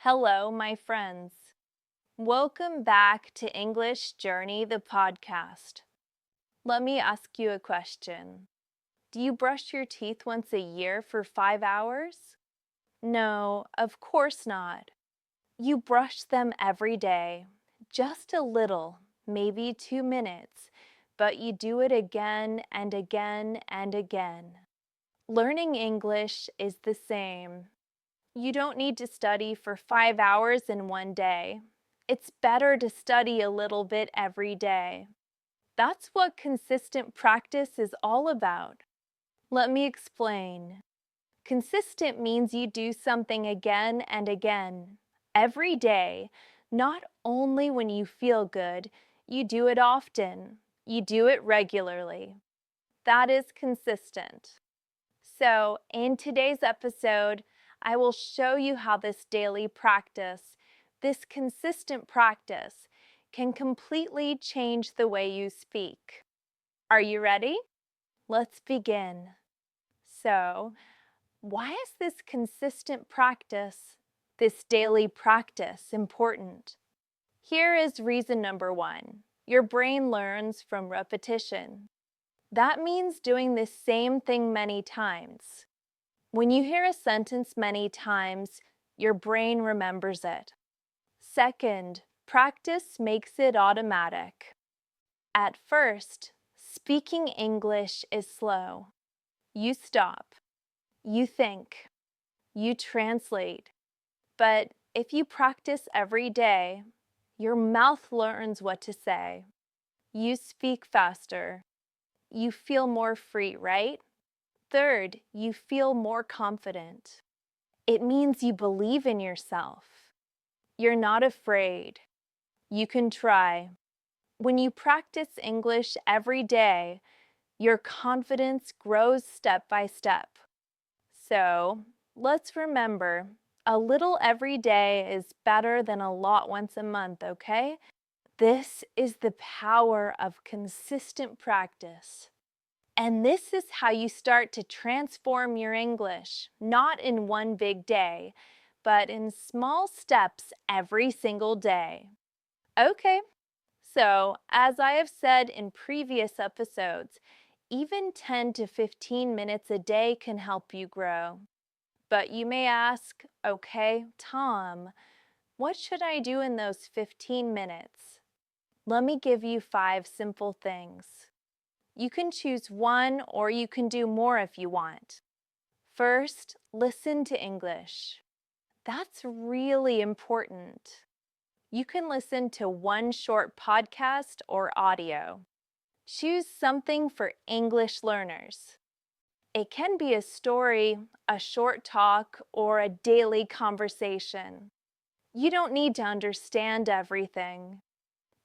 Hello, my friends. Welcome back to English Journey, the podcast. Let me ask you a question. Do you brush your teeth once a year for 5 hours? No, of course not. You brush them every day, just a little, maybe 2 minutes, but you do it again and again and again. Learning English is the same. You don't need to study for 5 hours in one day. It's better to study a little bit every day. That's what consistent practice is all about. Let me explain. Consistent means you do something again and again, every day, not only when you feel good, you do it often. You do it regularly. That is consistent. So, in today's episode, I will show you how this daily practice, this consistent practice, can completely change the way you speak. Are you ready? Let's begin. So, why is this consistent practice, this daily practice, important? Here is reason number 1. Your brain learns from repetition. That means doing the same thing many times. When you hear a sentence many times, your brain remembers it. Second, practice makes it automatic. At first, speaking English is slow. You stop. You think. You translate. But if you practice every day, your mouth learns what to say. You speak faster. You feel more free, right? Third, you feel more confident. It means you believe in yourself. You're not afraid. You can try. When you practice English every day, your confidence grows step by step. So, let's remember, a little every day is better than a lot once a month, okay? This is the power of consistent practice. And this is how you start to transform your English, not in one big day, but in small steps every single day. Okay, so as I have said in previous episodes, even 10 to 15 minutes a day can help you grow. But you may ask, okay, Tom, what should I do in those 15 minutes? Let me give you 5 simple things. You can choose one or you can do more if you want. First, listen to English. That's really important. You can listen to one short podcast or audio. Choose something for English learners. It can be a story, a short talk, or a daily conversation. You don't need to understand everything.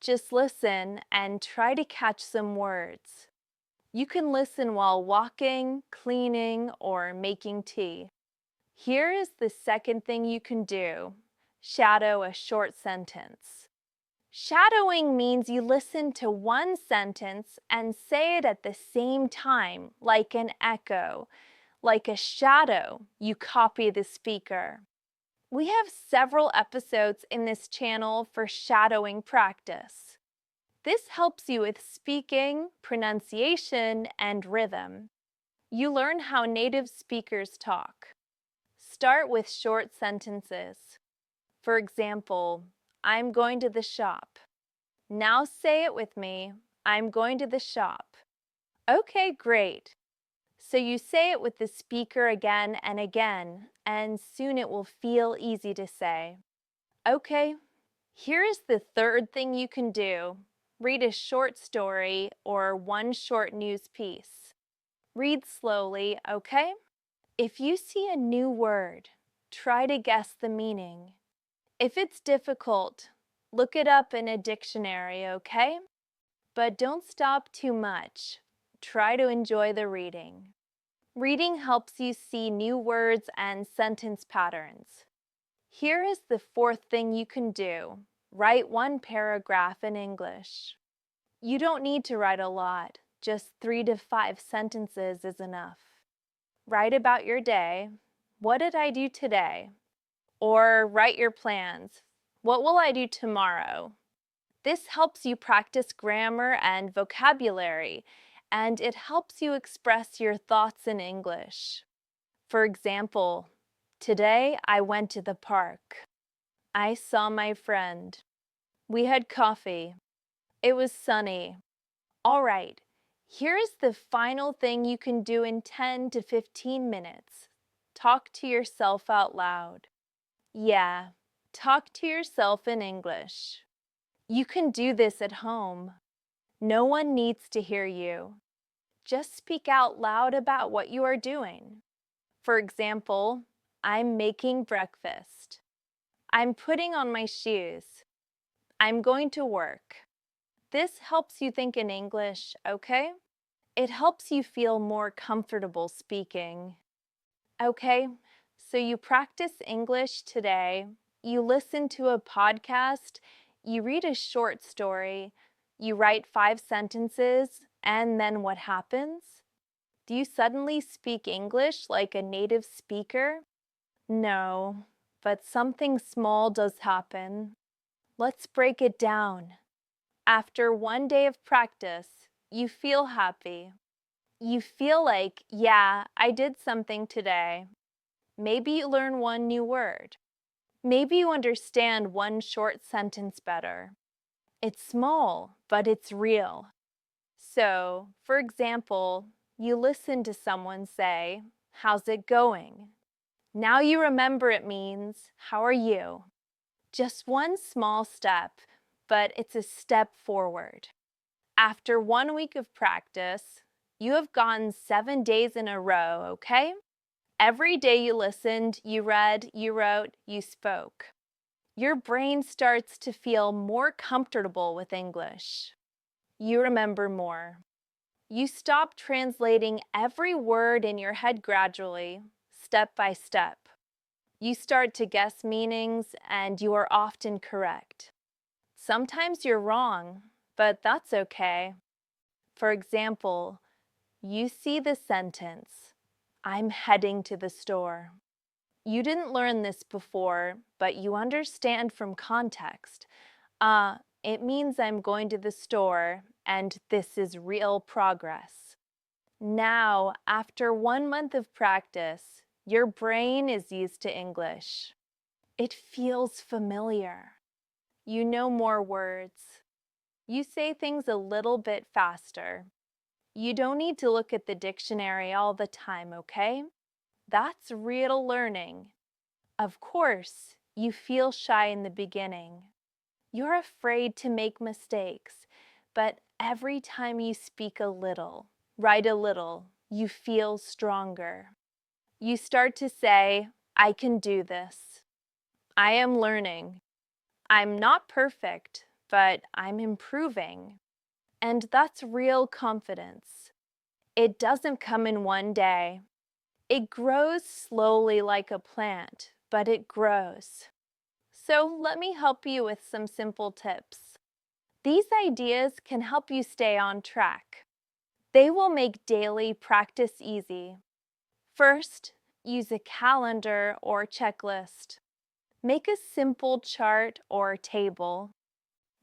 Just listen and try to catch some words. You can listen while walking, cleaning, or making tea. Here is the second thing you can do. Shadow a short sentence. Shadowing means you listen to one sentence and say it at the same time, like an echo. Like a shadow, you copy the speaker. We have several episodes in this channel for shadowing practice. This helps you with speaking, pronunciation, and rhythm. You learn how native speakers talk. Start with short sentences. For example, I'm going to the shop. Now say it with me. I'm going to the shop. Okay, great. So you say it with the speaker again and again, and soon it will feel easy to say. Okay, here is the third thing you can do. Read a short story or one short news piece. Read slowly, okay? If you see a new word, try to guess the meaning. If it's difficult, look it up in a dictionary, okay? But don't stop too much. Try to enjoy the reading. Reading helps you see new words and sentence patterns. Here is the fourth thing you can do. Write one paragraph in English. You don't need to write a lot. Just 3 to 5 sentences is enough. Write about your day. What did I do today? Or write your plans. What will I do tomorrow? This helps you practice grammar and vocabulary, and it helps you express your thoughts in English. For example, today I went to the park. I saw my friend. We had coffee. It was sunny. All right, here's the final thing you can do in 10 to 15 minutes. Talk to yourself out loud. Yeah, talk to yourself in English. You can do this at home. No one needs to hear you. Just speak out loud about what you are doing. For example, I'm making breakfast. I'm putting on my shoes. I'm going to work. This helps you think in English, okay? It helps you feel more comfortable speaking. Okay, so you practice English today. You listen to a podcast. You read a short story. You write 5 sentences. And then what happens? Do you suddenly speak English like a native speaker? No, but something small does happen. Let's break it down. After 1 day of practice, you feel happy. You feel like, yeah, I did something today. Maybe you learn one new word. Maybe you understand one short sentence better. It's small, but it's real. So, for example, you listen to someone say, "How's it going?" Now you remember it means, "How are you?" Just one small step, but it's a step forward. After 1 week of practice, you have gone 7 days in a row, okay? Every day you listened, you read, you wrote, you spoke. Your brain starts to feel more comfortable with English. You remember more. You stop translating every word in your head gradually, step by step. You start to guess meanings, and you are often correct. Sometimes you're wrong, but that's okay. For example, you see the sentence, "I'm heading to the store." You didn't learn this before, but you understand from context. It means I'm going to the store, and this is real progress. Now, after 1 month of practice, your brain is used to English. It feels familiar. You know more words. You say things a little bit faster. You don't need to look at the dictionary all the time, okay? That's real learning. Of course, you feel shy in the beginning. You're afraid to make mistakes, but every time you speak a little, write a little, you feel stronger. You start to say, "I can do this. I am learning. I'm not perfect, but I'm improving." And that's real confidence. It doesn't come in 1 day. It grows slowly like a plant, but it grows. So let me help you with some simple tips. These ideas can help you stay on track. They will make daily practice easy. First, use a calendar or checklist. Make a simple chart or table.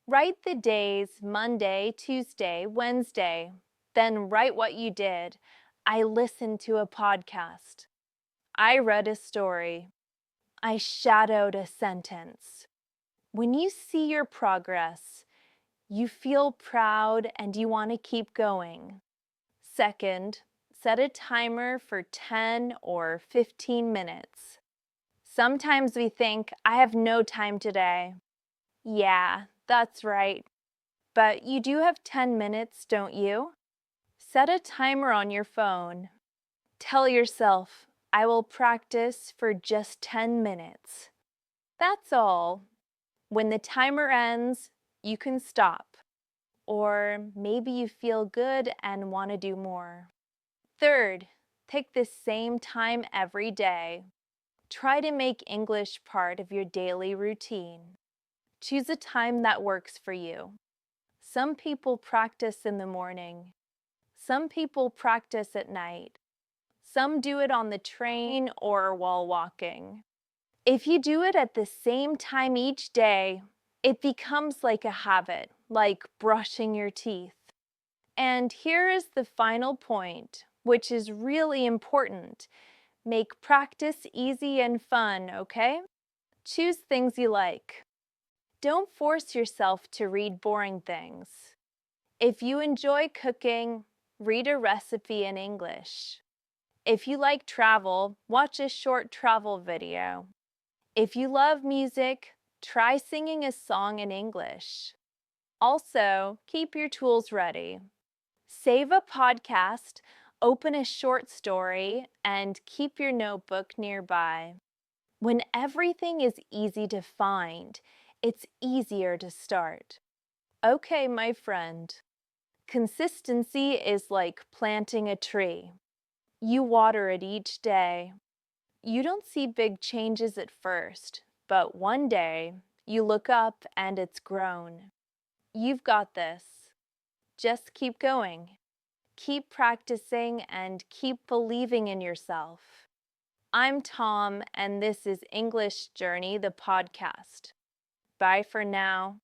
Write the days Monday, Tuesday, Wednesday. Then write what you did. I listened to a podcast. I read a story. I shadowed a sentence. When you see your progress, you feel proud and you want to keep going. Second, set a timer for 10 or 15 minutes. Sometimes we think, "I have no time today." Yeah, that's right. But you do have 10 minutes, don't you? Set a timer on your phone. Tell yourself, "I will practice for just 10 minutes." That's all. When the timer ends, you can stop. Or maybe you feel good and want to do more. Third, take the same time every day. Try to make English part of your daily routine. Choose a time that works for you. Some people practice in the morning. Some people practice at night. Some do it on the train or while walking. If you do it at the same time each day, it becomes like a habit, like brushing your teeth. And here is the final point, which is really important. Make practice easy and fun, okay? Choose things you like. Don't force yourself to read boring things. If you enjoy cooking, read a recipe in English. If you like travel, watch a short travel video. If you love music, try singing a song in English. Also, keep your tools ready. Save a podcast, open a short story, and keep your notebook nearby. When everything is easy to find, it's easier to start. Okay, my friend. Consistency is like planting a tree. You water it each day. You don't see big changes at first, but one day you look up and it's grown. You've got this. Just keep going. Keep practicing and keep believing in yourself. I'm Tom, and this is English Journey, the podcast. Bye for now.